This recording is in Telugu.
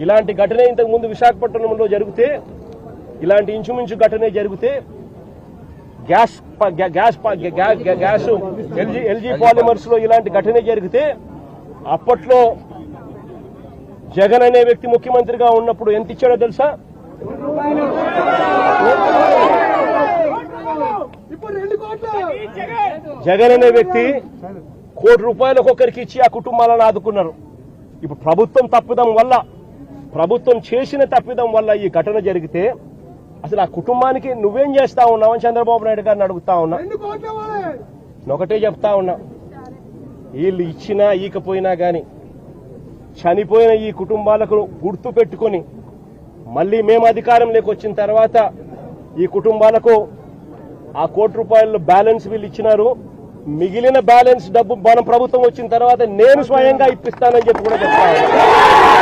ఇలాంటి ఘటన ఇంతకు ముందు విశాఖపట్నంలో జరిగితే, ఇలాంటి ఇంచుమించు ఘటనే జరిగితే గ్యాస్ ఎల్జీ పాలిమర్స్ లో ఇలాంటి ఘటనే జరిగితే అప్పట్లో జగన్ అనే వ్యక్తి ముఖ్యమంత్రిగా ఉన్నప్పుడు ఎంత ఇచ్చాడో తెలుసా? జగన్ అనే వ్యక్తి ₹1 కోటి ఒక్కొక్కరికి ఇచ్చి ఆ కుటుంబాలను ఆదుకున్నారు. ఇప్పుడు ప్రభుత్వం చేసిన తప్పిదం వల్ల ఈ ఘటన జరిగితే అసలు ఆ కుటుంబానికి నువ్వేం చేస్తా ఉన్నావని చంద్రబాబు నాయుడు గారిని అడుగుతా ఉన్నా. ఒకటే చెప్తా ఉన్నా, వీళ్ళు ఇచ్చినా ఈకపోయినా గాని చనిపోయిన ఈ కుటుంబాలకు గుర్తు పెట్టుకుని మళ్లీ మేము అధికారంలోకి వచ్చిన తర్వాత ఈ కుటుంబాలకు ఆ ₹1 కోటి బ్యాలెన్స్ వీళ్ళు ఇచ్చినారు. మిగిలిన బ్యాలెన్స్ డబ్బు మన ప్రభుత్వం వచ్చిన తర్వాత నేను స్వయంగా ఇప్పిస్తానని చెప్పి కూడా చెప్తా ఉన్నా.